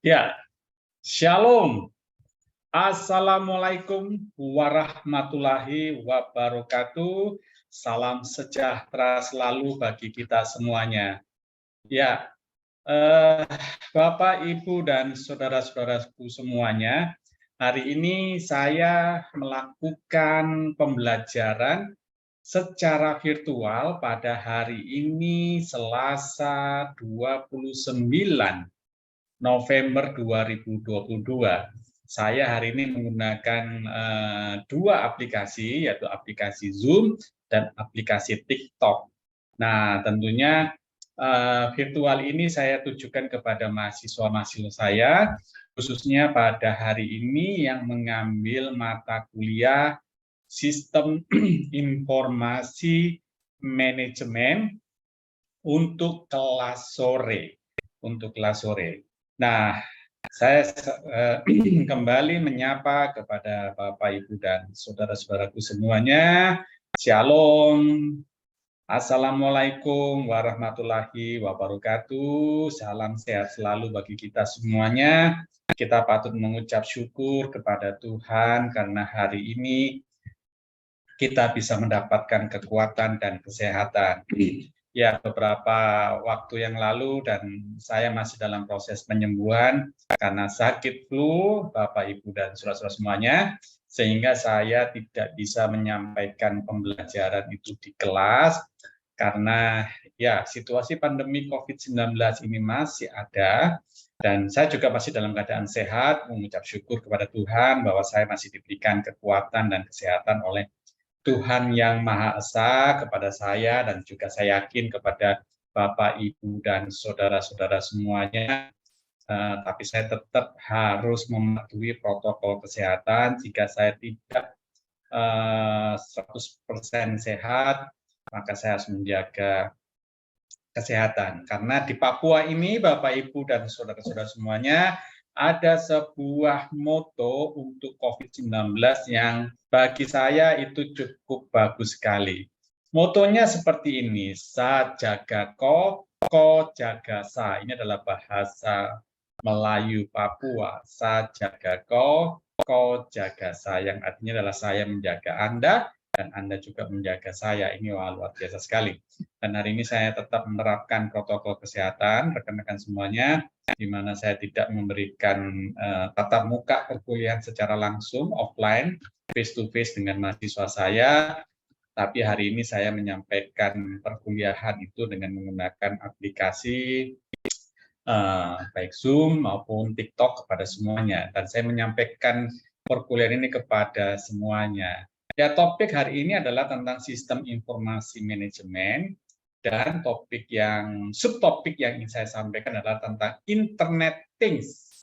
Ya, Shalom. Assalamualaikum warahmatullahi wabarakatuh. Salam sejahtera selalu bagi kita semuanya. Ya, Bapak, Ibu, dan saudara-saudaraku semuanya, hari ini saya melakukan pembelajaran secara virtual pada hari ini Selasa 29 November 2022. Saya hari ini menggunakan dua aplikasi, yaitu aplikasi Zoom dan aplikasi TikTok. Nah, tentunya virtual ini saya tujukan kepada mahasiswa-mahasiswa saya, khususnya pada hari ini yang mengambil mata kuliah Sistem Informasi Manajemen untuk kelas sore. Nah, saya kembali menyapa kepada Bapak, Ibu, dan saudara-saudaraku semuanya. Shalom. Assalamualaikum warahmatullahi wabarakatuh. Salam sehat selalu bagi kita semuanya. Kita patut mengucap syukur kepada Tuhan karena hari ini kita bisa mendapatkan kekuatan dan kesehatan. Ya, beberapa waktu yang lalu dan saya masih dalam proses penyembuhan karena sakit flu, Bapak, Ibu, dan saudara-saudara semuanya, sehingga saya tidak bisa menyampaikan pembelajaran itu di kelas karena ya situasi pandemi COVID-19 ini masih ada dan saya juga masih dalam keadaan sehat, mengucap syukur kepada Tuhan bahwa saya masih diberikan kekuatan dan kesehatan oleh Tuhan yang Maha Esa kepada saya dan juga saya yakin kepada Bapak, Ibu, dan saudara-saudara semuanya. Tapi saya tetap harus mematuhi protokol kesehatan. Jika saya tidak 100% sehat, maka saya harus menjaga kesehatan. Karena di Papua ini, Bapak, Ibu, dan saudara-saudara semuanya, ada sebuah moto untuk COVID-19 yang bagi saya itu cukup bagus sekali. Motonya seperti ini, sa jaga ko jaga sa. Ini adalah bahasa Melayu Papua. Sa jaga ko jaga sa. Yang artinya adalah saya menjaga Anda, dan Anda juga menjaga saya. Ini luar biasa sekali. Dan hari ini saya tetap menerapkan protokol kesehatan, rekan-rekan semuanya, di mana saya tidak memberikan tatap muka perkuliahan secara langsung, offline, face to face dengan mahasiswa saya, tapi hari ini saya menyampaikan perkuliahan itu dengan menggunakan aplikasi baik Zoom maupun TikTok kepada semuanya. Dan saya menyampaikan perkuliahan ini kepada semuanya. Ya, topik hari ini adalah tentang sistem informasi manajemen, dan subtopik yang ingin saya sampaikan adalah tentang Internet Things.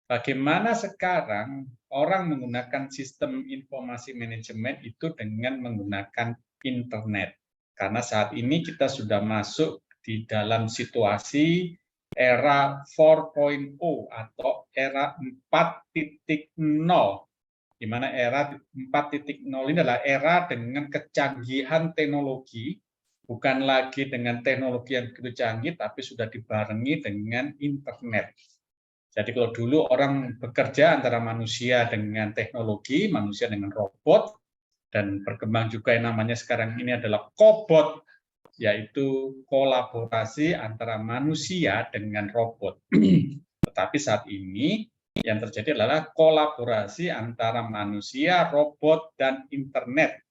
Bagaimana sekarang orang menggunakan sistem informasi manajemen itu dengan menggunakan internet. Karena saat ini kita sudah masuk di dalam situasi era 4.0 atau era 4.0, di mana era 4.0 ini adalah era dengan kecanggihan teknologi, bukan lagi dengan teknologi yang begitu canggih, tapi sudah dibarengi dengan internet. Jadi kalau dulu orang bekerja antara manusia dengan teknologi, manusia dengan robot, dan berkembang juga yang namanya sekarang ini adalah kobot, yaitu kolaborasi antara manusia dengan robot. Tetapi saat ini yang terjadi adalah kolaborasi antara manusia, robot, dan internet,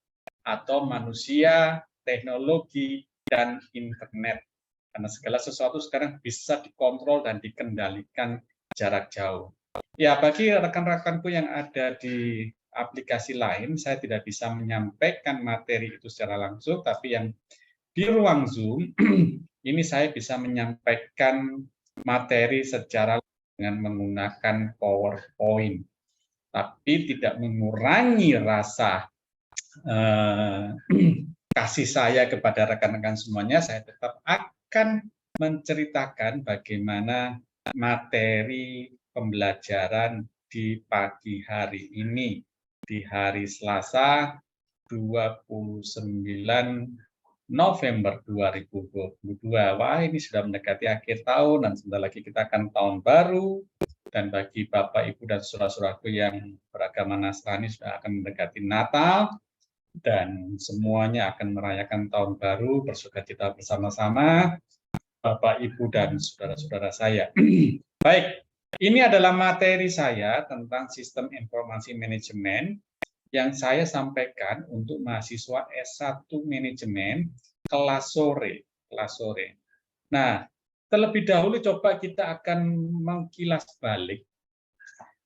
atau manusia, teknologi, dan internet. Karena segala sesuatu sekarang bisa dikontrol dan dikendalikan jarak jauh. Ya, bagi rekan-rekanku yang ada di aplikasi lain, saya tidak bisa menyampaikan materi itu secara langsung, tapi yang di ruang Zoom, ini saya bisa menyampaikan materi secara dengan menggunakan PowerPoint, tapi tidak mengurangi rasa kasih saya kepada rekan-rekan semuanya. Saya tetap akan menceritakan bagaimana materi pembelajaran di pagi hari ini, di hari Selasa 29 November 2022. Wah, ini sudah mendekati akhir tahun dan sebentar lagi kita akan tahun baru Dan bagi Bapak, Ibu, dan saudara-saudaraku yang beragama Nasrani sudah akan mendekati Natal, dan semuanya akan merayakan Tahun Baru, bersukacita bersama-sama, Bapak, Ibu, dan saudara-saudara saya. Baik, ini adalah materi saya tentang sistem informasi manajemen yang saya sampaikan untuk mahasiswa S1 manajemen kelas sore. Nah, terlebih dahulu coba kita akan mengkilas balik.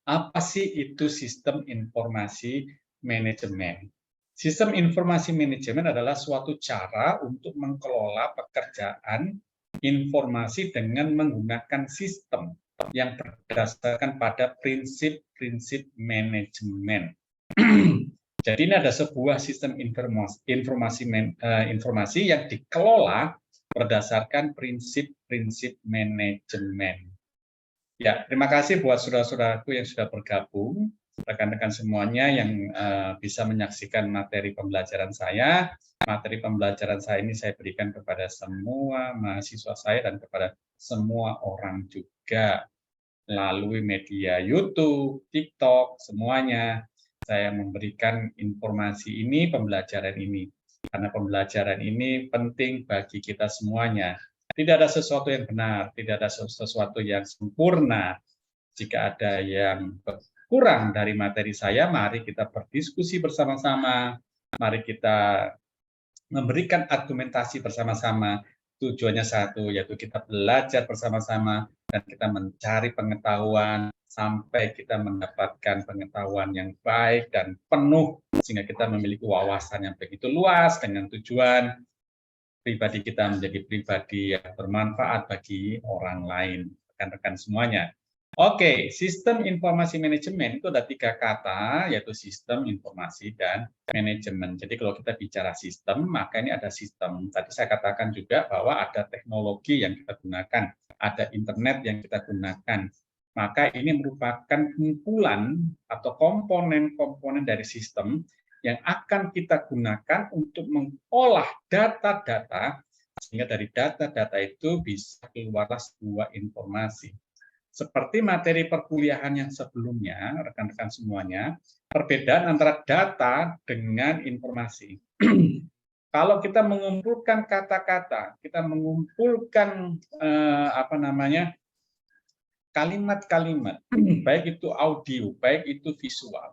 Apa sih itu sistem informasi manajemen? Sistem informasi manajemen adalah suatu cara untuk mengelola pekerjaan informasi dengan menggunakan sistem yang berdasarkan pada prinsip-prinsip manajemen. Jadi ini ada sebuah sistem informasi yang dikelola berdasarkan prinsip-prinsip manajemen. Ya, terima kasih buat saudara-saudaraku yang sudah bergabung, rekan-rekan semuanya yang bisa menyaksikan materi pembelajaran saya. Materi pembelajaran saya ini saya berikan kepada semua mahasiswa saya dan kepada semua orang juga melalui media YouTube, TikTok, semuanya. Saya memberikan informasi ini, pembelajaran ini. Karena pembelajaran ini penting bagi kita semuanya. Tidak ada sesuatu yang benar, tidak ada sesuatu yang sempurna. Jika ada yang kurang dari materi saya, mari kita berdiskusi bersama-sama. Mari kita memberikan argumentasi bersama-sama. Tujuannya satu, yaitu kita belajar bersama-sama dan kita mencari pengetahuan sampai kita mendapatkan pengetahuan yang baik dan penuh sehingga kita memiliki wawasan yang begitu luas dengan tujuan pribadi kita menjadi pribadi yang bermanfaat bagi orang lain, rekan-rekan semuanya. Oke, sistem informasi manajemen itu ada 3 kata, yaitu sistem, informasi, dan manajemen. Jadi kalau kita bicara sistem, maka ini ada sistem. Tadi saya katakan juga bahwa ada teknologi yang kita gunakan, ada internet yang kita gunakan. Maka ini merupakan kumpulan atau komponen-komponen dari sistem yang akan kita gunakan untuk mengolah data-data, sehingga dari data-data itu bisa keluarlah sebuah informasi. Seperti materi perkuliahan yang sebelumnya, rekan-rekan semuanya, perbedaan antara data dengan informasi. Kalau kita mengumpulkan kata-kata, kita mengumpulkan kalimat-kalimat, baik itu audio, baik itu visual.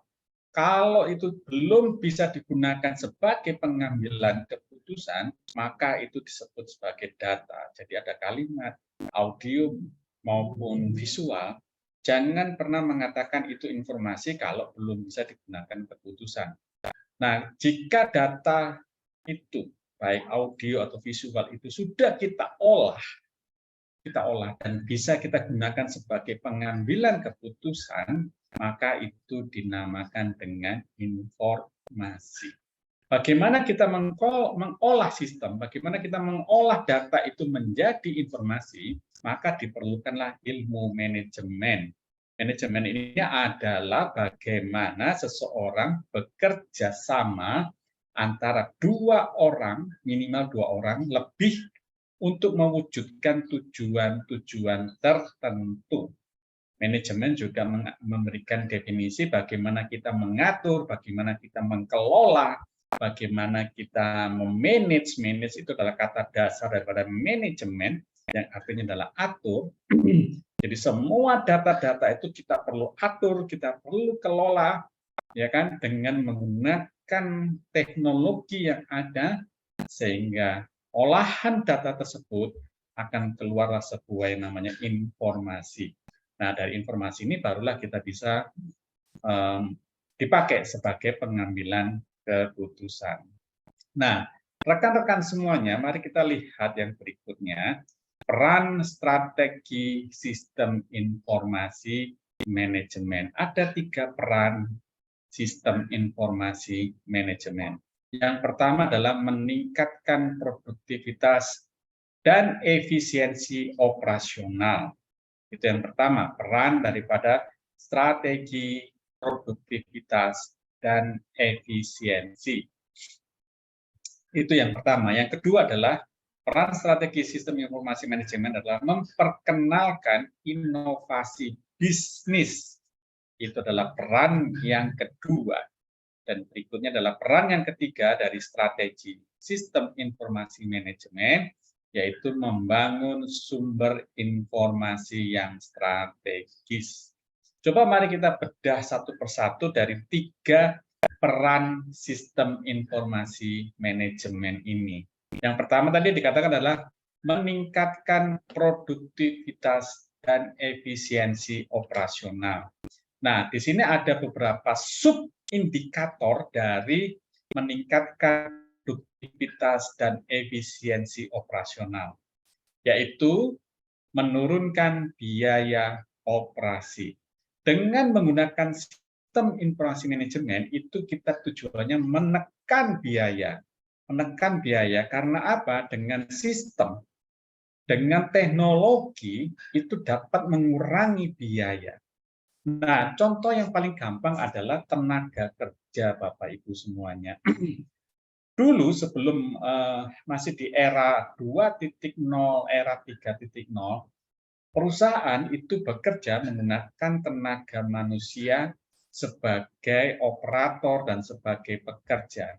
Kalau itu belum bisa digunakan sebagai pengambilan keputusan, maka itu disebut sebagai data. Jadi ada kalimat, audio, maupun visual, jangan pernah mengatakan itu informasi kalau belum bisa digunakan keputusan. Nah, jika data itu, baik audio atau visual itu sudah kita olah dan bisa kita gunakan sebagai pengambilan keputusan, maka itu dinamakan dengan informasi. Bagaimana kita mengolah sistem, bagaimana kita mengolah data itu menjadi informasi, maka diperlukanlah ilmu manajemen. Manajemen ini adalah bagaimana seseorang bekerja sama antara 2 orang, minimal 2 orang, lebih untuk mewujudkan tujuan-tujuan tertentu. Manajemen juga memberikan definisi bagaimana kita mengatur, bagaimana kita mengelola, bagaimana kita memanage. Manage itu adalah kata dasar daripada manajemen, yang artinya adalah atur. Jadi semua data-data itu kita perlu atur, kita perlu kelola, ya kan, dengan menggunakan teknologi yang ada, sehingga olahan data tersebut akan keluarlah sebuah yang namanya informasi. Nah, dari informasi ini barulah kita bisa dipakai sebagai pengambilan keputusan. Nah, rekan-rekan semuanya, mari kita lihat yang berikutnya, peran strategi sistem informasi manajemen. Ada 3 peran sistem informasi manajemen. Yang pertama adalah meningkatkan produktivitas dan efisiensi operasional. Itu yang pertama, peran daripada strategi produktivitas dan efisiensi. Itu yang pertama. Yang kedua adalah peran strategi sistem informasi manajemen adalah memperkenalkan inovasi bisnis. Itu adalah peran yang kedua. Dan berikutnya adalah peran yang ketiga dari strategi sistem informasi manajemen, yaitu membangun sumber informasi yang strategis. Coba mari kita bedah satu persatu dari 3 peran sistem informasi manajemen ini. Yang pertama tadi dikatakan adalah meningkatkan produktivitas dan efisiensi operasional. Nah, di sini ada beberapa sub-indikator dari meningkatkan produktivitas dan efisiensi operasional, yaitu menurunkan biaya operasi. Dengan menggunakan sistem informasi manajemen, itu kita tujuannya menekan biaya. Menekan biaya karena apa? Dengan sistem, dengan teknologi, itu dapat mengurangi biaya. Nah, contoh yang paling gampang adalah tenaga kerja, Bapak Ibu semuanya. Dulu sebelum masih di era 2.0, era 3.0, perusahaan itu bekerja menggunakan tenaga manusia sebagai operator dan sebagai pekerja.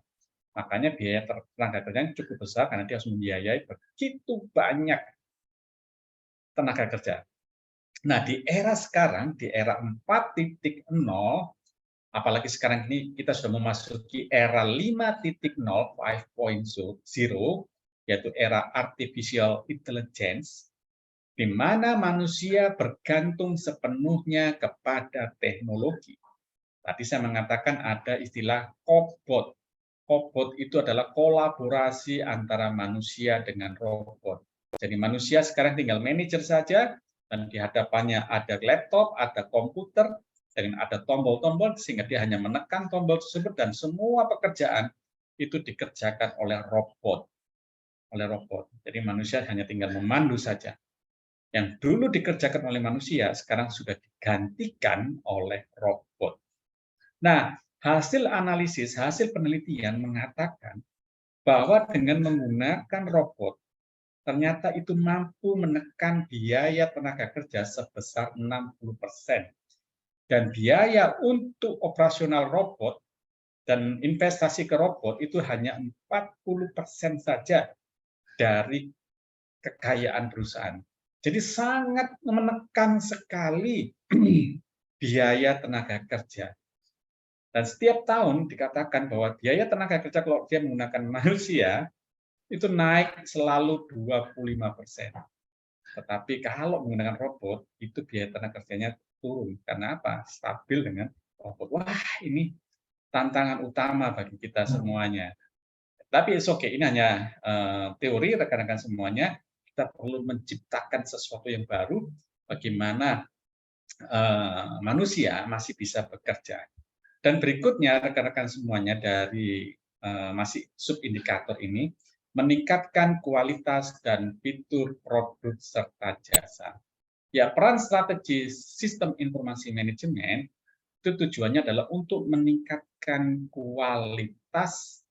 Makanya biaya tenaga kerjanya cukup besar karena dia harus membiayai begitu banyak tenaga kerja. Nah, di era sekarang, di era 4.0, apalagi sekarang ini kita sudah memasuki era 5.0, 5.0, yaitu era artificial intelligence, di mana manusia bergantung sepenuhnya kepada teknologi. Tadi saya mengatakan ada istilah cobot. Cobot itu adalah kolaborasi antara manusia dengan robot. Jadi manusia sekarang tinggal manajer saja, dan di hadapannya ada laptop, ada komputer, dan ada tombol-tombol, sehingga dia hanya menekan tombol tersebut, dan semua pekerjaan itu dikerjakan oleh robot. Jadi manusia hanya tinggal memandu saja. Yang dulu dikerjakan oleh manusia, sekarang sudah digantikan oleh robot. Nah, hasil analisis, hasil penelitian mengatakan bahwa dengan menggunakan robot, ternyata itu mampu menekan biaya tenaga kerja sebesar 60%. Dan biaya untuk operasional robot dan investasi ke robot itu hanya 40% saja dari kekayaan perusahaan. Jadi sangat menekan sekali biaya tenaga kerja. Dan setiap tahun dikatakan bahwa biaya tenaga kerja kalau dia menggunakan manusia itu naik selalu 25%. Tetapi kalau menggunakan robot, itu biaya tenaga kerjanya turun. Karena apa? Stabil dengan robot. Wah, ini tantangan utama bagi kita semuanya. Tapi oke, ini hanya teori rekan-rekan semuanya. Kita perlu menciptakan sesuatu yang baru, bagaimana manusia masih bisa bekerja. Dan berikutnya rekan-rekan semuanya dari masih subindikator ini, meningkatkan kualitas dan fitur produk serta jasa. Ya, peran strategi sistem informasi manajemen itu tujuannya adalah untuk meningkatkan kualitas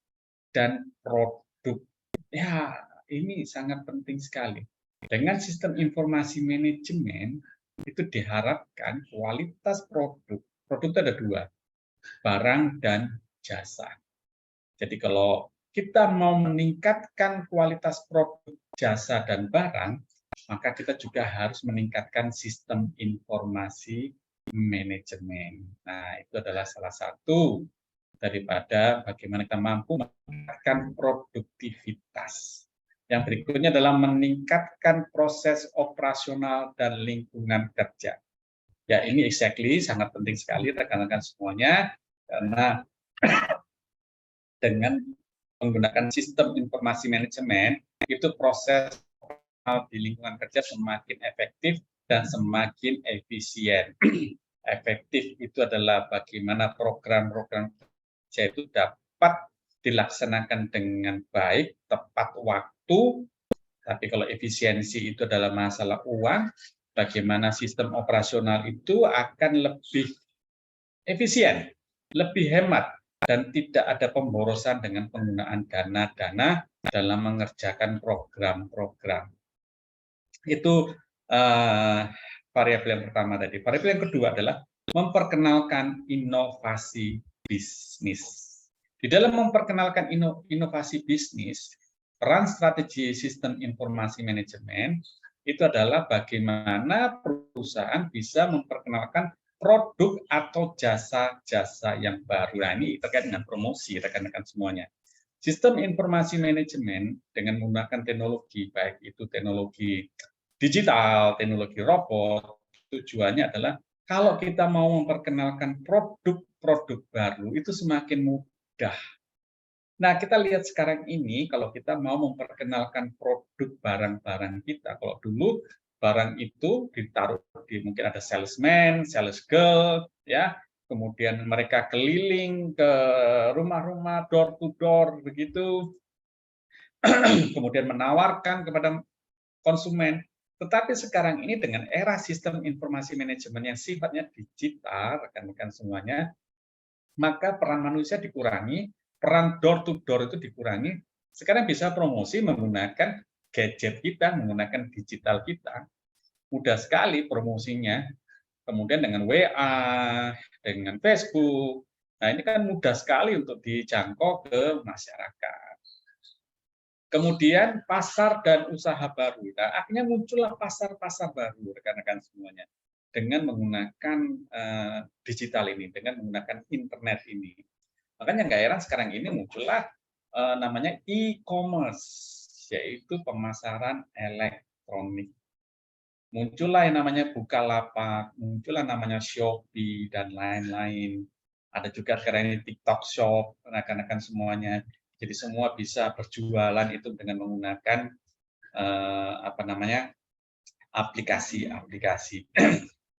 dan produk. Ya, ini sangat penting sekali. Dengan sistem informasi manajemen itu diharapkan kualitas produk itu ada 2, barang dan jasa. Jadi kalau kita mau meningkatkan kualitas produk, jasa, dan barang, maka kita juga harus meningkatkan sistem informasi manajemen. Nah, itu adalah salah satu daripada bagaimana kita mampu meningkatkan produktivitas. Yang berikutnya adalah meningkatkan proses operasional dan lingkungan kerja. Ya, ini exactly sangat penting sekali rekan-rekan semuanya, karena dengan menggunakan sistem informasi manajemen, itu proses di lingkungan kerja semakin efektif dan semakin efisien. Efektif itu adalah bagaimana program-program kerja itu dapat dilaksanakan dengan baik, tepat waktu. Tapi kalau efisiensi itu adalah masalah uang, bagaimana sistem operasional itu akan lebih efisien, lebih hemat, dan tidak ada pemborosan dengan penggunaan dana-dana dalam mengerjakan program-program. Itu variabel yang pertama tadi. Variabel yang kedua adalah memperkenalkan inovasi bisnis. Di dalam memperkenalkan inovasi bisnis, peran strategi sistem informasi manajemen itu adalah bagaimana perusahaan bisa memperkenalkan produk atau jasa-jasa yang baru. Nah, ini terkait dengan promosi, rekan-rekan semuanya. Sistem informasi manajemen dengan menggunakan teknologi, baik itu teknologi digital, teknologi robot, tujuannya adalah kalau kita mau memperkenalkan produk-produk baru itu semakin mudah. Nah, kita lihat sekarang ini kalau kita mau memperkenalkan produk barang-barang kita, kalau dulu barang itu ditaruh di mungkin ada salesman, sales girl, ya, kemudian mereka keliling ke rumah-rumah, door to door begitu, kemudian menawarkan kepada konsumen. Tetapi sekarang ini dengan era sistem informasi manajemen yang sifatnya digital, rekan-rekan semuanya, maka peran manusia dikurangi, peran door to door itu dikurangi. Sekarang bisa promosi menggunakan gadget kita, menggunakan digital kita. Mudah sekali promosinya. Kemudian dengan WA, dengan Facebook. Nah, ini kan mudah sekali untuk dijangkau ke masyarakat. Kemudian pasar dan usaha baru. Nah, akhirnya muncullah pasar-pasar baru, rekan-rekan semuanya, dengan menggunakan digital ini, dengan menggunakan internet ini. Makanya nggak heran sekarang ini muncullah namanya e-commerce, yaitu pemasaran elektronik. Muncullah yang namanya Bukalapak, muncullah namanya Shopee, dan lain-lain. Ada juga sekarang ini TikTok Shop, rekan-rekan semuanya. Jadi semua bisa berjualan itu dengan menggunakan aplikasi-aplikasi.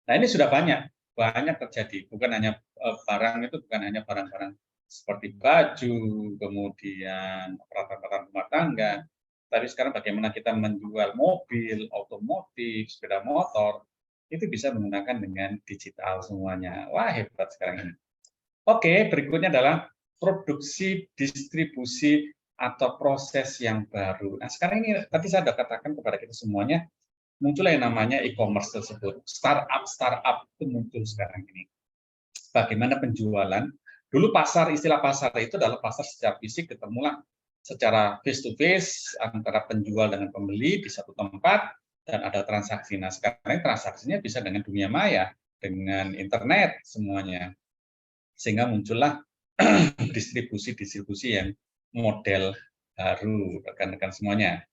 Nah, ini sudah banyak terjadi. Bukan hanya barang itu, bukan hanya barang-barang seperti baju, kemudian peralatan rumah tangga, tapi sekarang bagaimana kita menjual mobil, otomotif, sepeda motor, itu bisa menggunakan dengan digital semuanya. Wah, hebat sekarang ini. Oke, berikutnya adalah produksi, distribusi, atau proses yang baru. Nah, sekarang ini tadi saya sudah katakan kepada kita semuanya, muncullah yang namanya e-commerce tersebut. Startup itu muncul sekarang ini. Bagaimana penjualan? Dulu istilah pasar itu adalah pasar secara fisik, ketemulah secara face to face antara penjual dengan pembeli di satu tempat dan ada transaksi. Nah, sekarang transaksinya bisa dengan dunia maya, dengan internet semuanya. Sehingga muncullah distribusi yang model baru, rekan-rekan semuanya.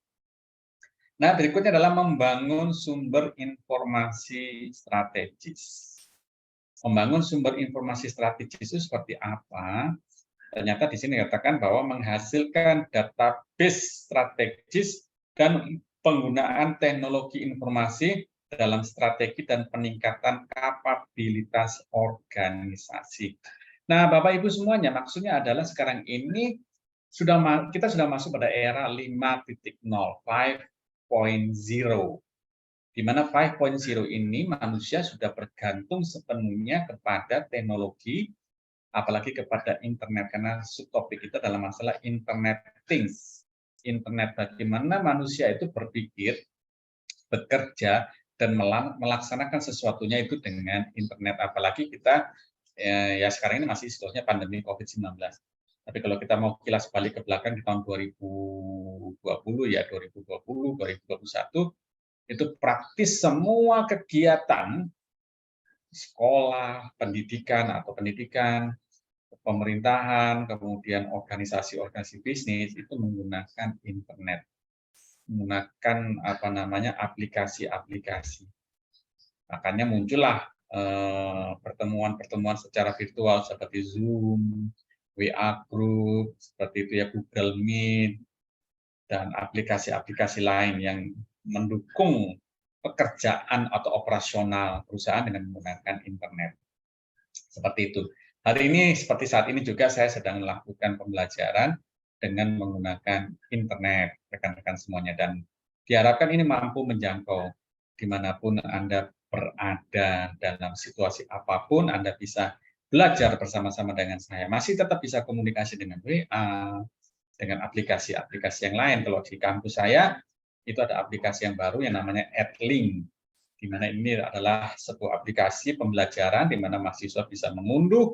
Nah, berikutnya adalah membangun sumber informasi strategis. Membangun sumber informasi strategis itu seperti apa? Ternyata di sini dikatakan bahwa menghasilkan database strategis dan penggunaan teknologi informasi dalam strategi dan peningkatan kapabilitas organisasi. Nah, Bapak Ibu semuanya, maksudnya adalah sekarang ini kita sudah masuk pada era 5.0, 5.0, di mana 5.0 ini manusia sudah bergantung sepenuhnya kepada teknologi, apalagi kepada internet, karena subtopik kita dalam masalah Internet Things. Internet, bagaimana manusia itu berpikir, bekerja, dan melaksanakan sesuatunya itu dengan internet, apalagi kita ya sekarang ini masih situasinya pandemi COVID-19. Tapi kalau kita mau kilas balik ke belakang di tahun 2020 ya, 2020, 2021, itu praktis semua kegiatan sekolah, pendidikan, pemerintahan, kemudian organisasi-organisasi bisnis itu menggunakan internet, menggunakan aplikasi-aplikasi. Makanya muncullah pertemuan-pertemuan secara virtual seperti Zoom, WA Group, seperti itu ya, Google Meet, dan aplikasi-aplikasi lain yang mendukung pekerjaan atau operasional perusahaan dengan menggunakan internet. Seperti itu. Hari ini, seperti saat ini juga saya sedang melakukan pembelajaran dengan menggunakan internet, rekan-rekan semuanya. Dan diharapkan ini mampu menjangkau dimanapun Anda berada, dalam situasi apapun Anda bisa belajar bersama-sama dengan saya. Masih tetap bisa komunikasi dengan WA, dengan aplikasi-aplikasi yang lain. Kalau di kampus saya, itu ada aplikasi yang baru yang namanya AdLink. di mana ini adalah sebuah aplikasi pembelajaran di mana mahasiswa bisa mengunduh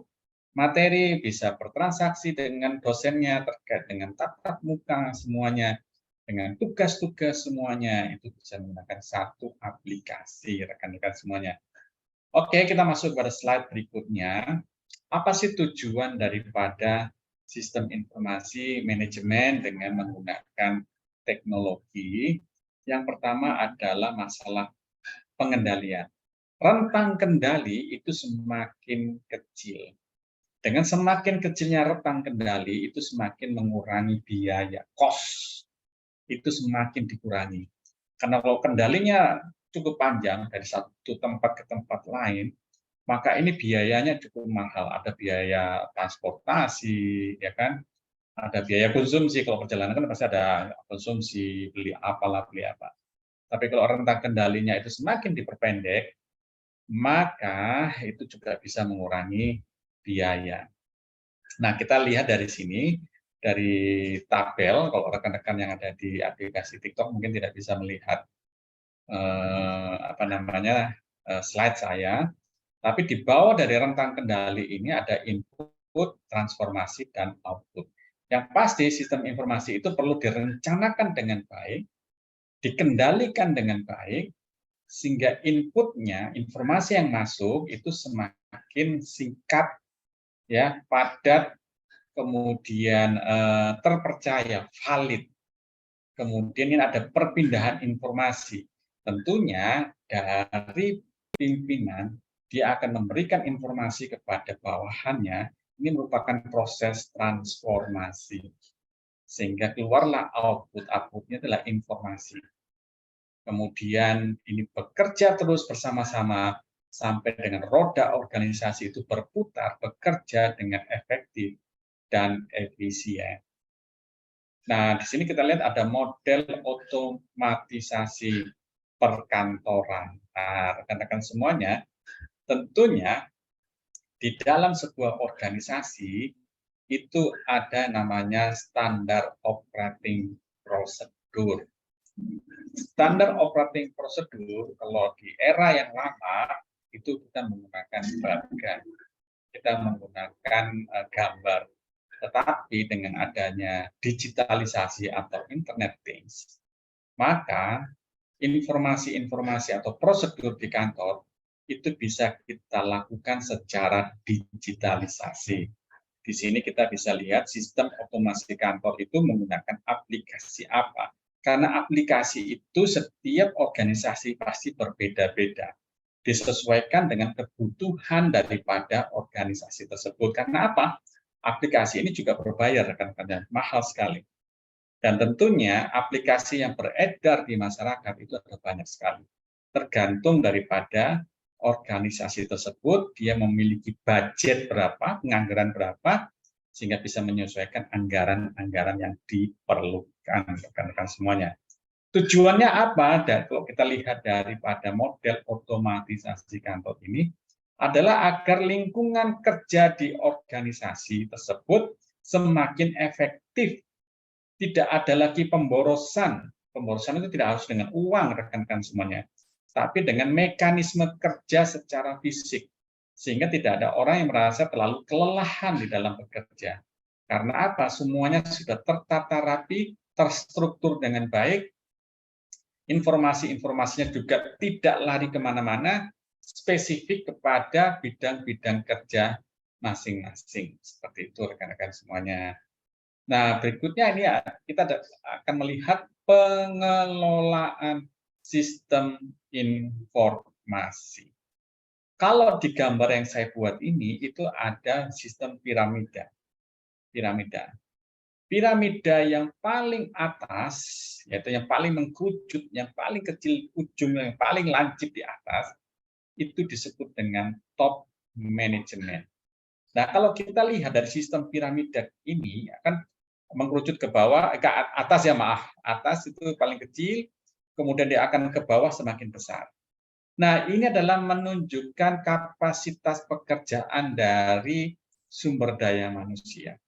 materi, bisa bertransaksi dengan dosennya terkait dengan tatap muka semuanya, dengan tugas-tugas semuanya, itu bisa menggunakan satu aplikasi, rekan-rekan semuanya. Oke, kita masuk pada slide berikutnya. Apa sih tujuan daripada sistem informasi manajemen dengan menggunakan teknologi? Yang pertama adalah masalah pengendalian. Rentang kendali itu semakin kecil. Dengan semakin kecilnya rentang kendali, itu semakin mengurangi biaya, cost. Itu semakin dikurangi. Karena kalau kendalinya cukup panjang dari satu tempat ke tempat lain, maka ini biayanya cukup mahal. Ada biaya transportasi, ya kan? Ada biaya konsumsi. Kalau perjalanan kan pasti ada konsumsi, beli apalah, beli apa. Tapi kalau rentang kendalinya itu semakin diperpendek, maka itu juga bisa mengurangi biaya. Nah, kita lihat dari sini, dari tabel, kalau rekan-rekan yang ada di aplikasi TikTok mungkin tidak bisa melihat slide saya, tapi di bawah dari rentang kendali ini ada input, transformasi, dan output. Yang pasti sistem informasi itu perlu direncanakan dengan baik, dikendalikan dengan baik, sehingga inputnya, informasi yang masuk itu semakin singkat, ya, padat, kemudian terpercaya, valid. Kemudian ini ada perpindahan informasi. Tentunya dari pimpinan, dia akan memberikan informasi kepada bawahannya, ini merupakan proses transformasi. Sehingga keluarlah output, outputnya adalah informasi. Kemudian ini bekerja terus bersama-sama sampai dengan roda organisasi itu berputar, bekerja dengan efektif dan efisien. Nah, di sini kita lihat ada model otomatisasi perkantoran. Nah, rekan-rekan semuanya, tentunya di dalam sebuah organisasi itu ada namanya standar operating procedure. Standar operating procedure kalau di era yang lama itu kita menggunakan bagan, kita menggunakan gambar. Tetapi dengan adanya digitalisasi atau Internet Things, maka informasi-informasi atau prosedur di kantor itu bisa kita lakukan secara digitalisasi. Di sini kita bisa lihat sistem otomasi kantor itu menggunakan aplikasi apa. Karena aplikasi itu setiap organisasi pasti berbeda-beda. Disesuaikan dengan kebutuhan daripada organisasi tersebut. Karena apa? Aplikasi ini juga berbayar, rekan-rekan, mahal sekali. Dan tentunya aplikasi yang beredar di masyarakat itu ada banyak sekali. Tergantung daripada organisasi tersebut, dia memiliki budget berapa, penganggaran berapa, sehingga bisa menyesuaikan anggaran-anggaran yang diperlukan, rekan-rekan semuanya. Tujuannya apa? Dan kalau kita lihat daripada model otomatisasi kantor ini, adalah agar lingkungan kerja di organisasi tersebut semakin efektif. Tidak ada lagi pemborosan. Pemborosan itu tidak harus dengan uang, rekan-rekan semuanya, tapi dengan mekanisme kerja secara fisik. Sehingga tidak ada orang yang merasa terlalu kelelahan di dalam bekerja. Karena apa? Semuanya sudah tertata rapi, terstruktur dengan baik, informasi-informasinya juga tidak lari kemana-mana, spesifik kepada bidang-bidang kerja masing-masing. Seperti itu rekan-rekan semuanya. Nah, berikutnya ini kita akan melihat pengelolaan sistem informasi. Kalau di gambar yang saya buat ini, itu ada sistem piramida. Piramida yang paling atas, yaitu yang paling mengkerucut, yang paling kecil ujung, yang paling lancip di atas, itu disebut dengan top management. Nah, kalau kita lihat dari sistem piramida ini, akan mengkerucut ke bawah, ke atas ya maaf, atas itu paling kecil, kemudian dia akan ke bawah semakin besar. Nah, ini adalah menunjukkan kapasitas pekerjaan dari sumber daya manusia.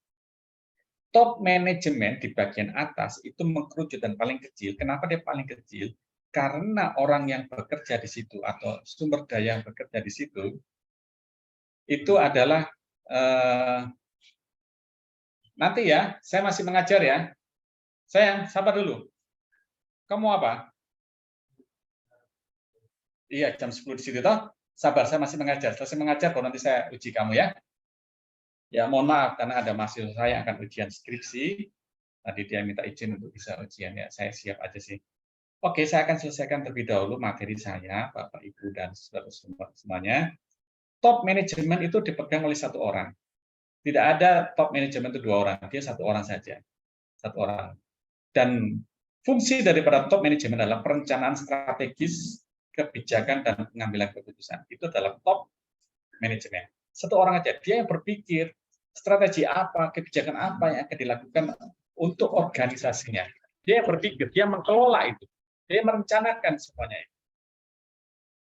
Top manajemen di bagian atas itu mengkerucut dan paling kecil. Kenapa dia paling kecil? karena orang yang bekerja di situ atau sumber daya yang bekerja di situ itu adalah nanti ya, saya masih mengajar ya. Sayang, sabar dulu. Kamu apa? Iya, jam 10 di situ toh. Sabar, saya masih mengajar. Selesai mengajar baru nanti saya uji kamu ya. Ya, mohon maaf karena ada mahasiswa saya yang akan ujian skripsi. Tadi dia minta izin untuk bisa ujian ya. Saya siap aja sih. Oke, saya akan selesaikan terlebih dahulu materi saya, Bapak, Ibu, dan saudara semuanya. Top manajemen itu dipegang oleh satu orang. Tidak ada top manajemen itu dua orang, dia satu orang saja. Satu orang. Dan fungsi daripada top manajemen adalah perencanaan strategis, kebijakan, dan pengambilan keputusan. Itu adalah top manajemen. Satu orang aja, dia yang berpikir strategi apa, kebijakan apa yang akan dilakukan untuk organisasinya. Dia yang berpikir, dia mengelola itu. Dia merencanakan semuanya.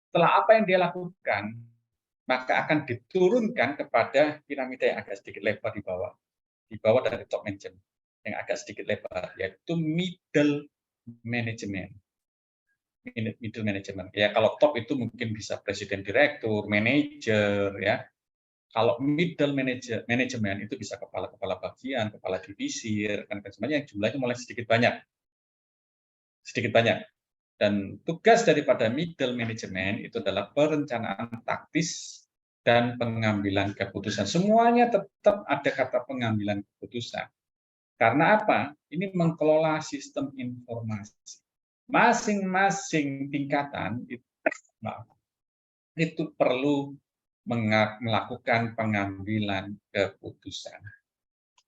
Setelah apa yang dia lakukan, maka akan diturunkan kepada piramida yang agak sedikit lebar di bawah dari top management yang agak sedikit lebar, yaitu middle management. Middle management. Ya, kalau top itu mungkin bisa presiden, direktur, manajer, ya. Kalau middle management itu bisa kepala bagian, kepala divisi, rekan-rekan semuanya yang jumlahnya mulai sedikit banyak. Sedikit banyak. Dan tugas daripada middle management itu adalah perencanaan taktis dan pengambilan keputusan. Semuanya tetap ada kata pengambilan keputusan. Karena apa? Ini mengelola sistem informasi. Masing-masing tingkatan itu perlu melakukan pengambilan keputusan.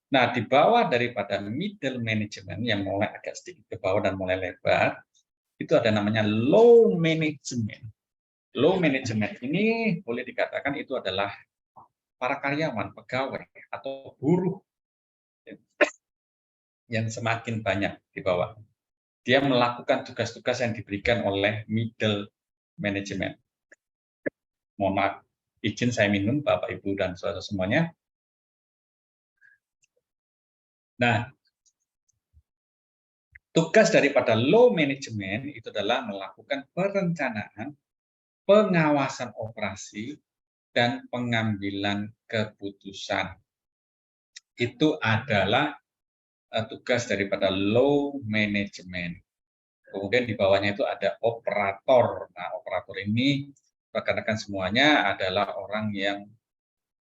Nah, di bawah daripada middle management yang mulai agak sedikit ke bawah dan mulai lebar, itu ada namanya low management. Low management ini boleh dikatakan itu adalah para karyawan, pegawai, atau buruh yang semakin banyak di bawah. Dia melakukan tugas-tugas yang diberikan oleh middle management. Mohon maaf, izin saya minum, Bapak, Ibu, dan saudara semuanya. Nah, tugas daripada low management itu adalah melakukan perencanaan, pengawasan operasi, dan pengambilan keputusan. Itu adalah tugas daripada low management. Kemudian di bawahnya itu ada operator. Nah, operator ini rekan-rekan semuanya adalah orang yang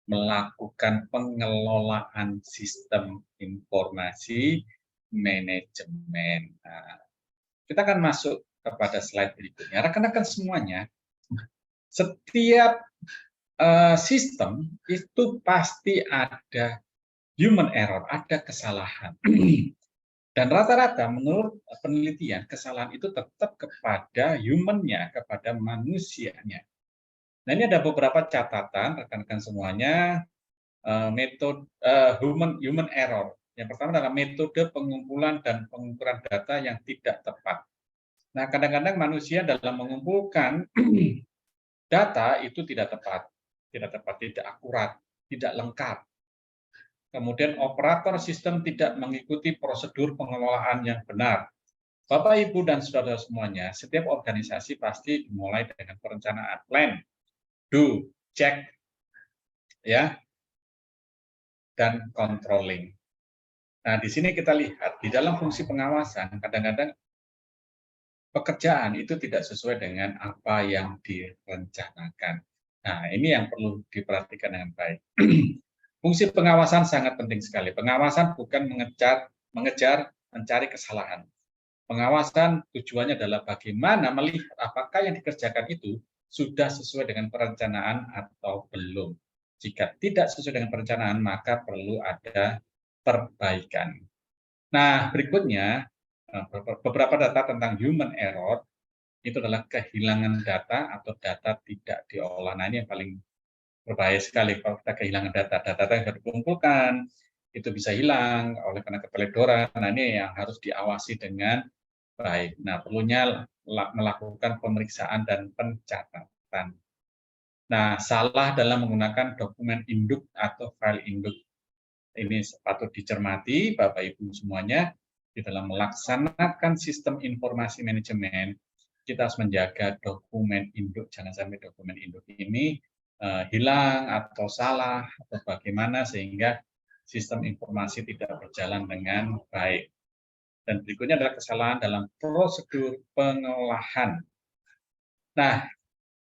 melakukan pengelolaan sistem informasi manajemen. Nah, kita akan masuk kepada slide berikutnya. Rekan-rekan semuanya, setiap sistem itu pasti ada human error, ada kesalahan. Dan rata-rata menurut penelitian, kesalahan itu tetap kepada human-nya, kepada manusianya. Nah, ini ada beberapa catatan, rekan-rekan semuanya, metode human error. Yang pertama adalah metode pengumpulan dan pengukuran data yang tidak tepat. Nah, kadang-kadang manusia dalam mengumpulkan data itu tidak tepat, tidak akurat, tidak lengkap. Kemudian operator sistem tidak mengikuti prosedur pengelolaan yang benar. Bapak, Ibu, dan saudara semuanya, setiap organisasi pasti dimulai dengan perencanaan, plan, do, check, ya, dan controlling. Nah, di sini kita lihat di dalam fungsi pengawasan, kadang-kadang pekerjaan itu tidak sesuai dengan apa yang direncanakan. Nah, ini yang perlu diperhatikan dengan baik. Fungsi pengawasan sangat penting sekali. Pengawasan bukan mengejar mencari kesalahan. Pengawasan tujuannya adalah bagaimana melihat apakah yang dikerjakan itu sudah sesuai dengan perencanaan atau belum. Jika tidak sesuai dengan perencanaan, maka perlu ada perbaikan. Nah, berikutnya, beberapa data tentang human error itu adalah kehilangan data atau data tidak diolah. Nah, ini yang paling berbahaya sekali kalau kita kehilangan data yang sudah dikumpulkan itu bisa hilang oleh karena keteledoran. Nah, ini yang harus diawasi dengan baik. Nah, perlunya melakukan pemeriksaan dan pencatatan. Nah, salah dalam menggunakan dokumen induk atau file induk ini patut dicermati Bapak Ibu semuanya di dalam melaksanakan sistem informasi manajemen. kita harus menjaga dokumen induk, jangan sampai dokumen induk ini hilang atau salah atau bagaimana sehingga sistem informasi tidak berjalan dengan baik. Dan berikutnya adalah kesalahan dalam prosedur pengolahan. Nah,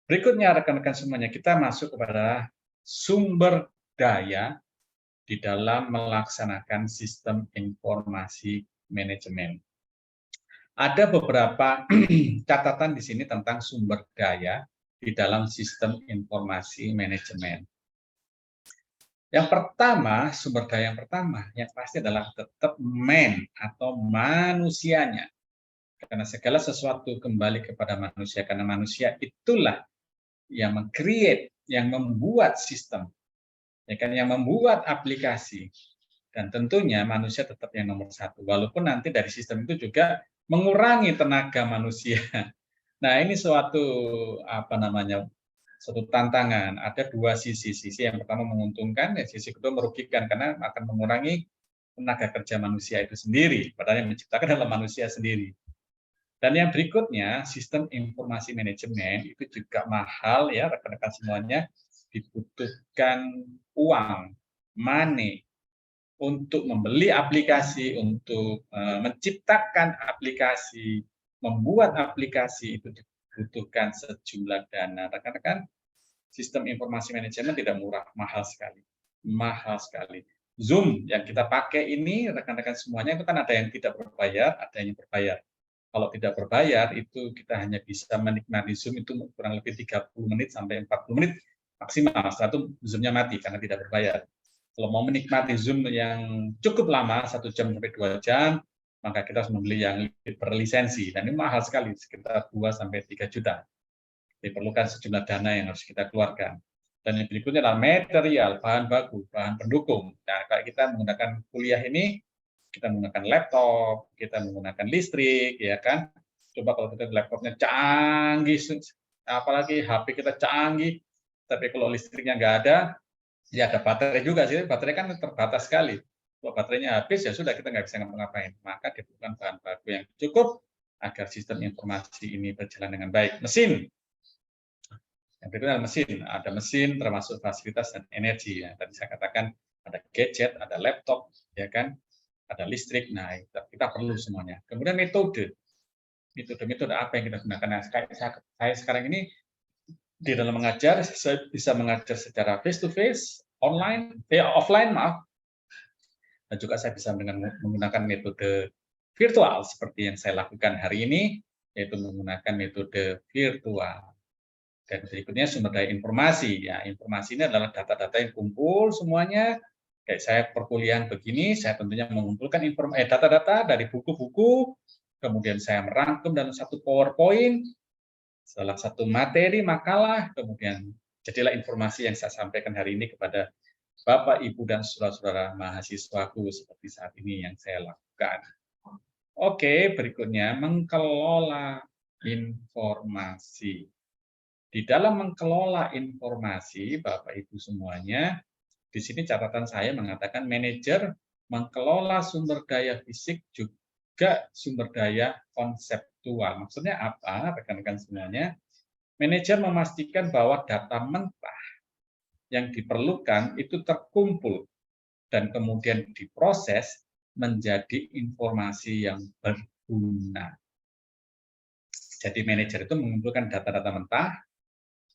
berikutnya rekan-rekan semuanya, kita masuk kepada sumber daya di dalam melaksanakan sistem informasi manajemen. Ada beberapa catatan di sini tentang sumber daya di dalam sistem informasi manajemen. Yang pertama, sumber daya yang pertama, yang pasti adalah tetap atau manusianya. Karena segala sesuatu kembali kepada manusia, karena manusia itulah yang meng-create, yang membuat sistem, ya kan, yang membuat aplikasi. Dan tentunya manusia tetap yang nomor satu, walaupun nanti dari sistem itu juga mengurangi tenaga manusia. Nah, ini suatu suatu tantangan. Ada dua sisi. Sisi yang pertama menguntungkan, dan sisi kedua merugikan karena akan mengurangi tenaga kerja manusia itu sendiri, padahal yang menciptakan adalah manusia sendiri. Dan yang berikutnya, sistem informasi manajemen itu juga mahal ya rekan-rekan semuanya, dibutuhkan uang, money, untuk membeli aplikasi, untuk menciptakan aplikasi, membuat aplikasi itu dibutuhkan sejumlah dana. Rekan-rekan, sistem informasi manajemen tidak murah, mahal sekali. Mahal sekali. Zoom yang kita pakai ini, rekan-rekan semuanya itu kan ada yang tidak berbayar, ada yang berbayar. Kalau tidak berbayar, itu kita hanya bisa menikmati Zoom itu kurang lebih 30 menit sampai 40 menit maksimal. Setelah itu Zoom-nya mati karena tidak berbayar. Kalau mau menikmati Zoom yang cukup lama, 1 jam sampai 2 jam, maka kita harus membeli yang berlisensi. Dan ini mahal sekali, sekitar 2 sampai 3 juta. Diperlukan sejumlah dana yang harus kita keluarkan. Dan yang berikutnya adalah material, bahan baku, bahan pendukung. Nah, kalau kita menggunakan kuliah ini, kita menggunakan laptop, kita menggunakan listrik, ya kan? Coba kalau kita laptopnya canggih, apalagi HP kita canggih, tapi kalau listriknya nggak ada, ya ada baterai juga sih, baterai kan terbatas sekali. Kalau baterainya habis, ya sudah kita nggak bisa ngapa-ngapain. Maka dibutuhkan bahan baku yang cukup agar sistem informasi ini berjalan dengan baik. Mesin, yang kedua mesin, ada mesin termasuk fasilitas dan energi. Ya. Tadi saya katakan ada gadget, ada laptop, ya kan, ada listrik. Nah, kita perlu semuanya. Kemudian metode apa yang kita gunakan. Nah, saya sekarang ini di dalam mengajar, saya bisa mengajar secara face to face, offline maaf, dan juga saya bisa menggunakan metode virtual seperti yang saya lakukan hari ini, yaitu menggunakan metode virtual. Dan berikutnya sumber daya informasi. Ya, informasi ini adalah data-data yang kumpul semuanya. Kayak saya perkuliahan begini, saya tentunya mengumpulkan data-data dari buku-buku, kemudian saya merangkum dalam satu PowerPoint, salah satu materi makalah, kemudian jadilah informasi yang saya sampaikan hari ini kepada Bapak, Ibu, dan saudara-saudara mahasiswaku seperti saat ini yang saya lakukan. Oke, berikutnya mengelola informasi. Di dalam mengelola informasi, Bapak Ibu semuanya, di sini catatan saya mengatakan manajer mengelola sumber daya fisik juga sumber daya konseptual. Maksudnya apa, rekan-rekan semuanya? Manajer memastikan bahwa data mentah yang diperlukan itu terkumpul dan kemudian diproses menjadi informasi yang berguna. Jadi manajer itu mengumpulkan data-data mentah,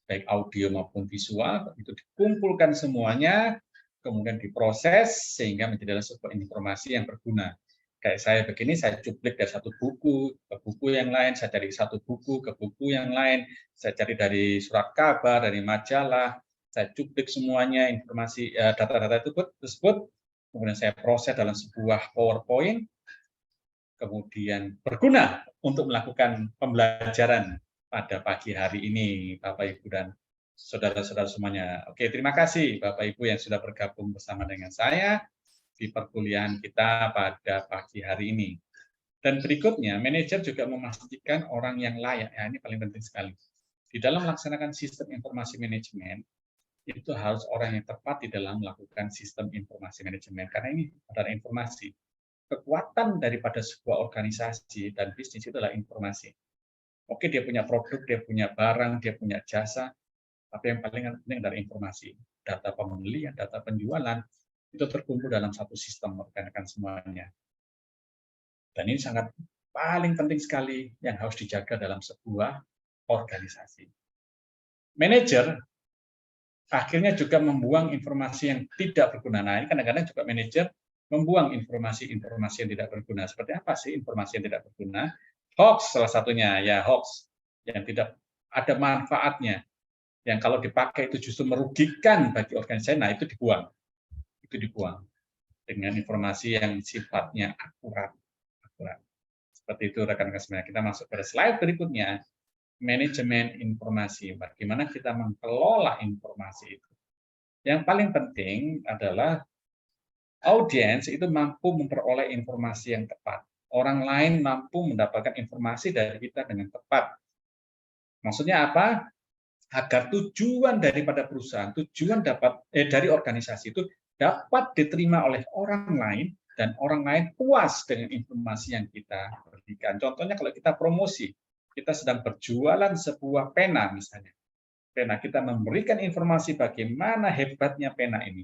baik audio maupun visual, itu dikumpulkan semuanya, kemudian diproses sehingga menjadi sebuah informasi yang berguna. Kayak saya begini, saya cuplik dari satu buku ke buku yang lain, saya cari satu buku ke buku yang lain, saya cari dari surat kabar, dari majalah, saya cuplik semuanya informasi data-data tersebut, kemudian saya proses dalam sebuah PowerPoint, kemudian berguna untuk melakukan pembelajaran pada pagi hari ini, Bapak Ibu dan saudara-saudara semuanya. Oke, terima kasih Bapak Ibu yang sudah bergabung bersama dengan saya di perkuliahan kita pada pagi hari ini. Dan berikutnya, manajer juga memastikan orang yang layak. Ya, ini paling penting sekali. Di dalam melaksanakan sistem informasi manajemen, itu harus orang yang tepat di dalam melakukan sistem informasi manajemen. Karena ini adalah informasi. Kekuatan daripada sebuah organisasi dan bisnis itu adalah informasi. Oke, dia punya produk, dia punya barang, dia punya jasa, tapi yang paling penting adalah informasi. Data pembelian, data penjualan, itu terkumpul dalam satu sistem rekan-rekan semuanya. Dan ini sangat paling penting sekali yang harus dijaga dalam sebuah organisasi. Manajer akhirnya juga membuang informasi yang tidak berguna. Nah, ini kadang-kadang juga manajer membuang informasi-informasi yang tidak berguna. Seperti apa sih informasi yang tidak berguna? Hoax salah satunya, ya hoax yang tidak ada manfaatnya, yang kalau dipakai itu justru merugikan bagi organisasi, nah itu dibuang. Itu dibuang dengan informasi yang sifatnya akurat. Seperti itu rekan-rekan semuanya. Kita masuk pada slide berikutnya, manajemen informasi. Bagaimana kita mengelola informasi itu? Yang paling penting adalah audiens itu mampu memperoleh informasi yang tepat. Orang lain mampu mendapatkan informasi dari kita dengan tepat. Maksudnya apa? Agar tujuan daripada perusahaan, tujuan dari organisasi itu dapat diterima oleh orang lain dan orang lain puas dengan informasi yang kita berikan. Contohnya kalau kita promosi, kita sedang berjualan sebuah pena misalnya. Pena, kita memberikan informasi bagaimana hebatnya pena ini.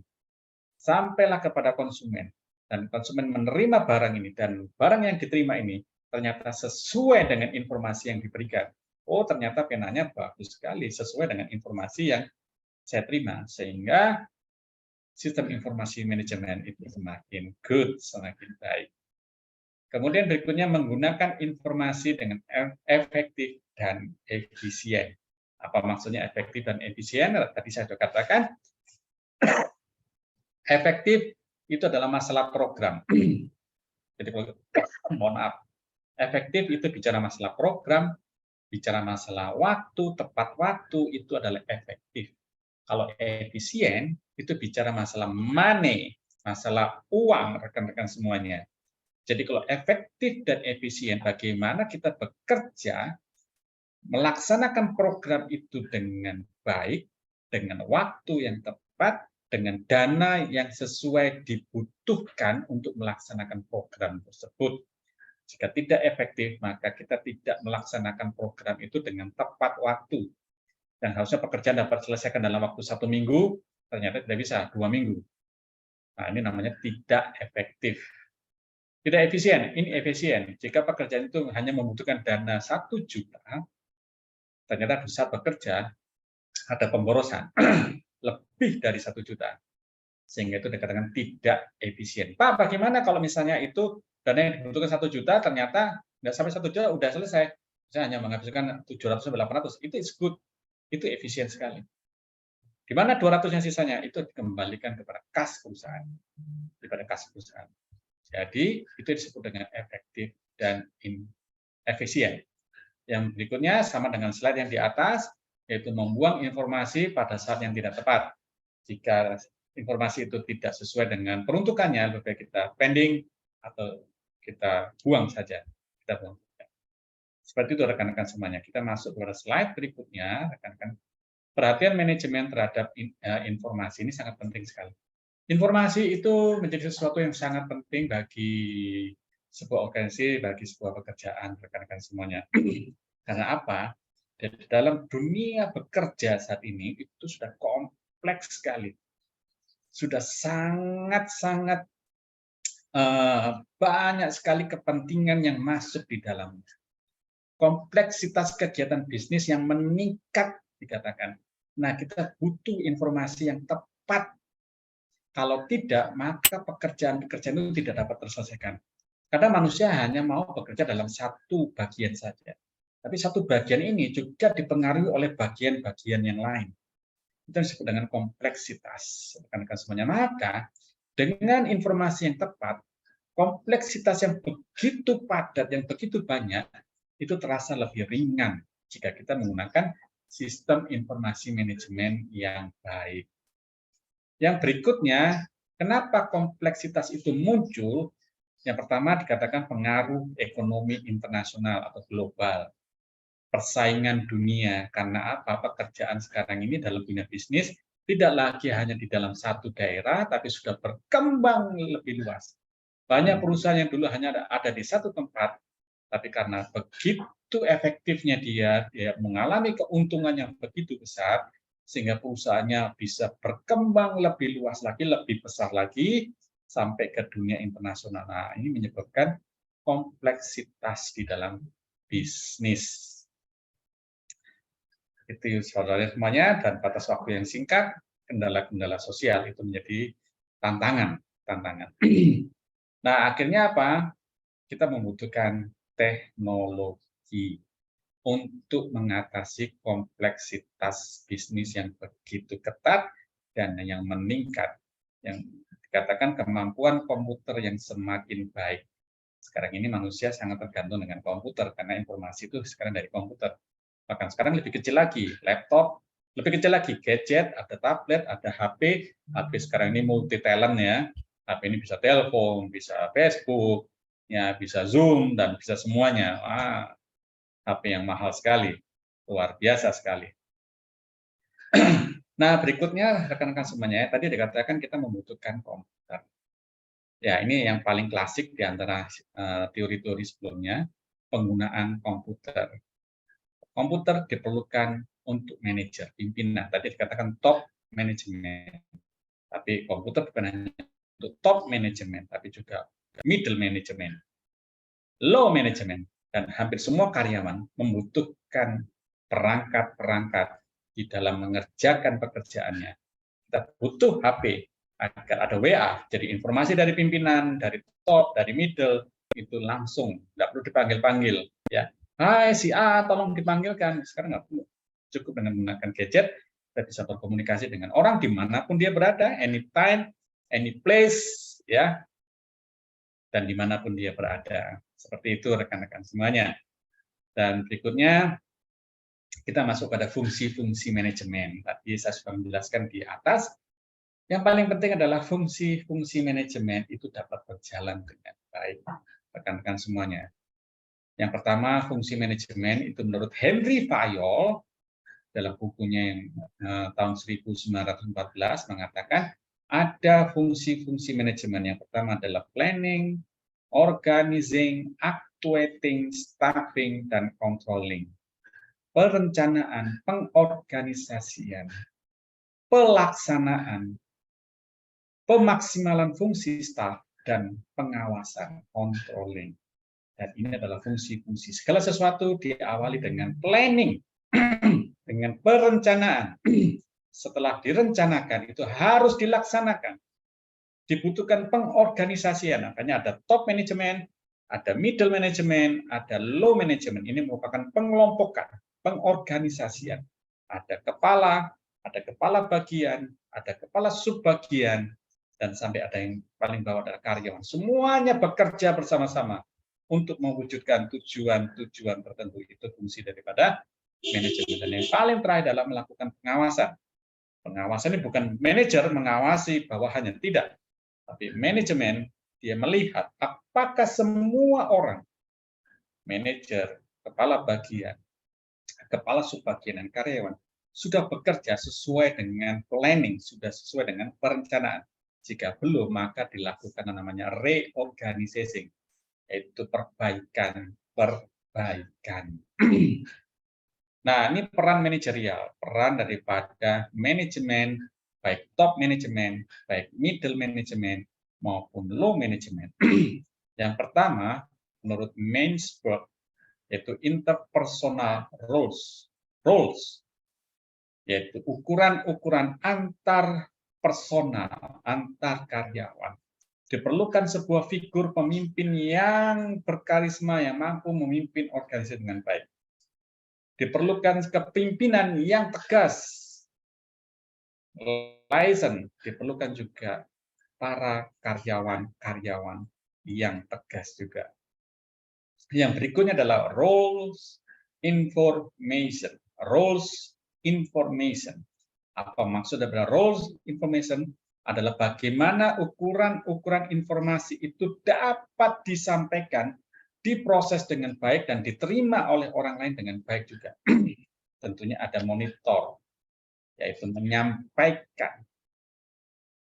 Sampailah kepada konsumen, dan konsumen menerima barang ini, dan barang yang diterima ini ternyata sesuai dengan informasi yang diberikan. Oh, ternyata penanya bagus sekali, sesuai dengan informasi yang saya terima, sehingga sistem informasi manajemen itu semakin good, semakin baik. Kemudian berikutnya menggunakan informasi dengan efektif dan efisien. Apa maksudnya efektif dan efisien? Tadi saya sudah katakan, efektif itu adalah masalah program. Jadi, mohon maaf, efektif itu bicara masalah program, bicara masalah waktu, tepat waktu, itu adalah efektif. Kalau efisien, itu bicara masalah money, masalah uang, rekan-rekan semuanya. Jadi kalau efektif dan efisien, bagaimana kita bekerja, melaksanakan program itu dengan baik, dengan waktu yang tepat, dengan dana yang sesuai dibutuhkan untuk melaksanakan program tersebut. Jika tidak efektif, maka kita tidak melaksanakan program itu dengan tepat waktu. Dan harusnya pekerjaan dapat selesaikan dalam waktu 1 minggu, ternyata tidak bisa 2 minggu. Nah, ini namanya tidak efektif. Tidak efisien, ini efisien. Jika pekerjaan itu hanya membutuhkan dana 1 juta, ternyata bisa bekerja, ada pemborosan lebih dari 1 juta. Sehingga itu dikatakan tidak efisien. Pak, bagaimana kalau misalnya itu dana yang dibutuhkan 1 juta, ternyata nggak sampai 1 juta, udah selesai. Saya hanya menghabiskan 700 800, itu is good. Itu efisien sekali. Di mana 200 yang sisanya? Itu dikembalikan kepada kas perusahaan. Kepada kas perusahaan. Jadi, itu disebut dengan efektif dan efisien. Yang berikutnya sama dengan slide yang di atas, yaitu membuang informasi pada saat yang tidak tepat. Jika informasi itu tidak sesuai dengan peruntukannya, lebih baik kita pending atau kita buang saja. Kita buang. Seperti itu rekan-rekan semuanya. Kita masuk kepada slide berikutnya, rekan-rekan. Perhatian manajemen terhadap informasi ini sangat penting sekali. Informasi itu menjadi sesuatu yang sangat penting bagi sebuah organisasi, bagi sebuah pekerjaan, rekan-rekan semuanya. Karena apa? Di dalam dunia bekerja saat ini itu sudah kompleks sekali. Sudah sangat-sangat banyak sekali kepentingan yang masuk di dalamnya. Kompleksitas kegiatan bisnis yang meningkat dikatakan. Nah, kita butuh informasi yang tepat. Kalau tidak, maka pekerjaan-pekerjaan itu tidak dapat terselesaikan. Karena manusia hanya mau bekerja dalam satu bagian saja. Tapi satu bagian ini juga dipengaruhi oleh bagian-bagian yang lain. Itu disebut dengan kompleksitas. Rekan-rekan semuanya. Maka dengan informasi yang tepat, kompleksitas yang begitu padat, yang begitu banyak, itu terasa lebih ringan jika kita menggunakan sistem informasi manajemen yang baik. Yang berikutnya, kenapa kompleksitas itu muncul? Yang pertama dikatakan pengaruh ekonomi internasional atau global. Persaingan dunia, karena apa? Pekerjaan sekarang ini dalam dunia bisnis tidak lagi hanya di dalam satu daerah, tapi sudah berkembang lebih luas. Banyak perusahaan yang dulu hanya ada di satu tempat, Tapi karena begitu efektifnya dia mengalami keuntungan yang begitu besar, sehingga perusahaannya bisa berkembang lebih luas lagi, lebih besar lagi, sampai ke dunia internasional. Nah, ini menyebabkan kompleksitas di dalam bisnis. Itu saudara semuanya, dan batas waktu yang singkat, kendala-kendala sosial itu menjadi tantangan. Nah, akhirnya apa? Kita membutuhkan teknologi untuk mengatasi kompleksitas bisnis yang begitu ketat dan yang meningkat, yang dikatakan kemampuan komputer yang semakin baik. Sekarang ini manusia sangat tergantung dengan komputer, karena informasi itu sekarang dari komputer. Bahkan sekarang lebih kecil lagi, laptop, lebih kecil lagi, gadget, ada tablet, ada HP. HP sekarang ini multi talent ya. HP ini bisa telepon, bisa Facebook, ya bisa Zoom, dan bisa semuanya. Wah, HP yang mahal sekali, luar biasa sekali. Nah, berikutnya rekan-rekan semuanya, tadi dikatakan kita membutuhkan komputer. Ya, ini yang paling klasik di antara teori-teori sebelumnya, penggunaan komputer. Komputer diperlukan untuk manajer, pimpinan. Tadi dikatakan top management. Tapi komputer bukan hanya untuk top management, tapi juga middle management, low management, dan hampir semua karyawan membutuhkan perangkat-perangkat di dalam mengerjakan pekerjaannya. Kita butuh HP agar ada WA, jadi informasi dari pimpinan, dari top, dari middle, itu langsung, nggak perlu dipanggil-panggil. Ya, hai si A, tolong dipanggilkan. Sekarang nggak perlu, cukup dengan menggunakan gadget, kita bisa berkomunikasi dengan orang dimanapun dia berada, anytime, any place, ya, dan dimanapun dia berada. Seperti itu rekan-rekan semuanya. Dan berikutnya, kita masuk pada fungsi-fungsi manajemen. Tadi saya sudah menjelaskan di atas. Yang paling penting adalah fungsi-fungsi manajemen itu dapat berjalan dengan baik, rekan-rekan semuanya. Yang pertama, fungsi manajemen itu menurut Henry Fayol dalam bukunya yang tahun 1914 mengatakan ada fungsi-fungsi manajemen. Yang pertama adalah planning, organizing, actuating, staffing, dan controlling. Perencanaan, pengorganisasian, pelaksanaan, pemaksimalan fungsi staf, dan pengawasan, controlling. Dan ini adalah fungsi-fungsi. Segala sesuatu diawali dengan planning, dengan perencanaan. Setelah direncanakan, itu harus dilaksanakan. Dibutuhkan pengorganisasian. Makanya ada top management, ada middle management, ada low management. Ini merupakan pengelompokan, pengorganisasian. Ada kepala bagian, ada kepala subbagian, dan sampai ada yang paling bawah adalah karyawan. Semuanya bekerja bersama-sama untuk mewujudkan tujuan-tujuan tertentu. Itu fungsi daripada manajemen. Dan yang paling terakhir adalah melakukan pengawasan. Pengawasan ini bukan manajer mengawasi bawahannya, tidak. Tapi manajemen, dia melihat apakah semua orang, manajer, kepala bagian, kepala subbagian, dan karyawan, sudah bekerja sesuai dengan planning, sudah sesuai dengan perencanaan. Jika belum, maka dilakukan namanya reorganizing, yaitu perbaikan. Nah, ini peran manajerial, peran daripada manajemen, baik top manajemen, baik middle management, maupun low management. Yang pertama, menurut Mainsberg, yaitu interpersonal roles, yaitu ukuran-ukuran antar personal, antar karyawan. Diperlukan sebuah figur pemimpin yang berkarisma, yang mampu memimpin organisasi dengan baik. Diperlukan kepemimpinan yang tegas, license, diperlukan juga para karyawan-karyawan yang tegas juga. Yang berikutnya adalah roles information. Apa maksud dari roles information? Adalah bagaimana ukuran-ukuran informasi itu dapat disampaikan, diproses dengan baik, dan diterima oleh orang lain dengan baik juga. Tentunya ada monitor, yaitu menyampaikan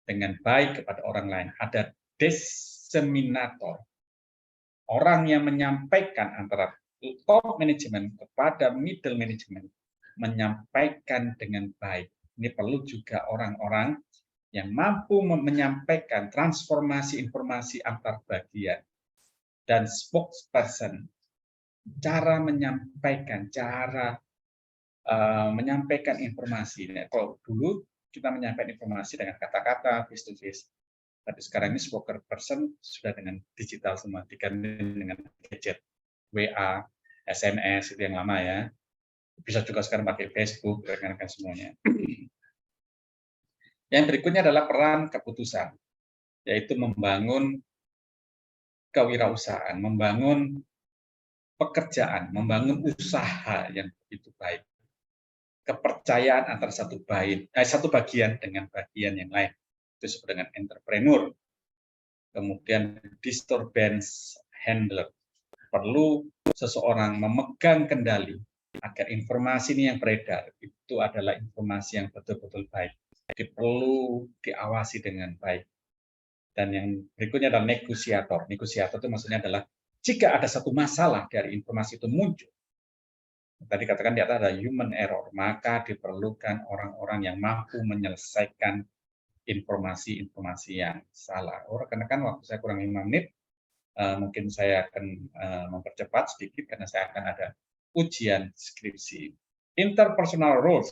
dengan baik kepada orang lain. Ada disseminator, orang yang menyampaikan antara top management kepada middle management menyampaikan dengan baik. Ini perlu juga orang-orang yang mampu menyampaikan transformasi informasi antar bagian dan spokesperson. Cara menyampaikan informasi. Kalau dulu kita menyampaikan informasi dengan kata-kata face to face, tapi sekarang ini spokesperson sudah dengan digital semua, diganti dengan gadget, WA, SMS itu yang lama ya. Bisa juga sekarang pakai Facebook, rekan-rekan semuanya. Yang berikutnya adalah peran keputusan, yaitu membangun kewirausahaan, membangun pekerjaan, membangun usaha yang begitu baik. Kepercayaan antara satu bagian dengan bagian yang lain. Itu disebut dengan entrepreneur. Kemudian disturbance handler. Perlu seseorang memegang kendali agar informasi ini yang beredar itu adalah informasi yang betul-betul baik. Jadi perlu diawasi dengan baik. Dan yang berikutnya adalah negosiator. Negosiator itu maksudnya adalah jika ada satu masalah dari informasi itu muncul, tadi katakan di atas ada human error, maka diperlukan orang-orang yang mampu menyelesaikan informasi-informasi yang salah. Rekan-rekan, waktu saya kurang 5 menit, mungkin saya akan mempercepat sedikit karena saya akan ada ujian skripsi. Interpersonal roles.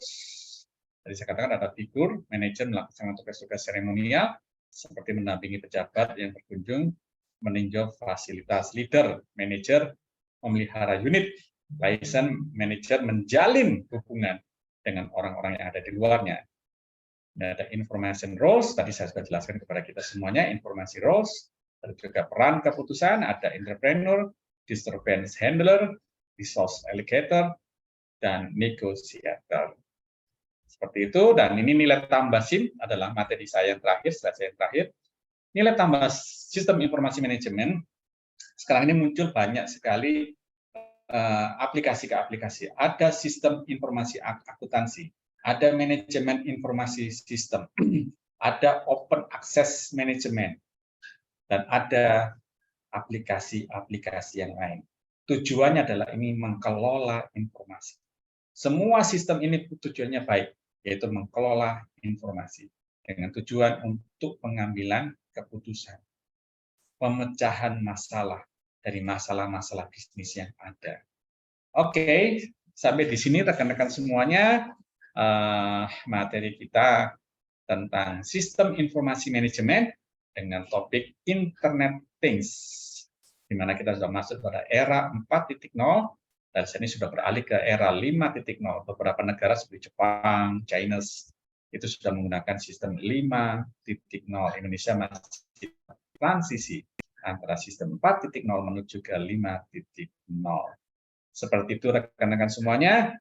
Tadi saya katakan ada figur, manajer melakukan tugas-tugas seremonial, seperti mendampingi pejabat yang berkunjung, meninjau fasilitas. Leader, manajer memelihara unit. Liaison manager menjalin hubungan dengan orang-orang yang ada di luarnya. Dan ada information roles, tadi saya sudah jelaskan kepada kita semuanya, informasi roles, ada juga peran keputusan, ada entrepreneur, disturbance handler, resource allocator, dan negotiator. Seperti itu, dan ini nilai tambah SIM adalah materi saya yang terakhir, slide saya yang terakhir. Nilai tambah sistem informasi manajemen, sekarang ini muncul banyak sekali aplikasi ke aplikasi. Ada sistem informasi akuntansi, ada manajemen informasi sistem, ada open access management, dan ada aplikasi-aplikasi yang lain. Tujuannya adalah ini mengelola informasi. Semua sistem ini tujuannya baik, yaitu mengelola informasi dengan tujuan untuk pengambilan keputusan, pemecahan masalah dari masalah-masalah bisnis yang ada. Oke, sampai di sini rekan-rekan semuanya materi kita tentang sistem informasi manajemen dengan topik Internet Things, di mana kita sudah masuk pada era 4.0 dan saat ini sudah beralih ke era 5.0. Beberapa negara seperti Jepang, China itu sudah menggunakan sistem 5.0. Indonesia masih transisi antara sistem 4.0 menuju ke 5.0. Seperti itu rekan-rekan semuanya.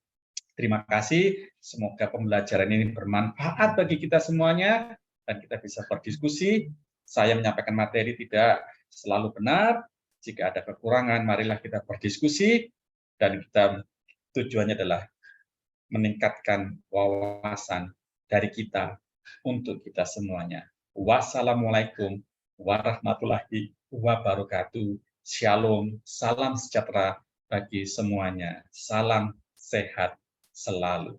Terima kasih. Semoga pembelajaran ini bermanfaat bagi kita semuanya dan kita bisa berdiskusi. Saya menyampaikan materi tidak selalu benar. Jika ada kekurangan, marilah kita berdiskusi dan kita tujuannya adalah meningkatkan wawasan dari kita untuk kita semuanya. Wassalamualaikum warahmatullahi wabarakatuh. Shalom, salam sejahtera bagi semuanya. Salam sehat selalu.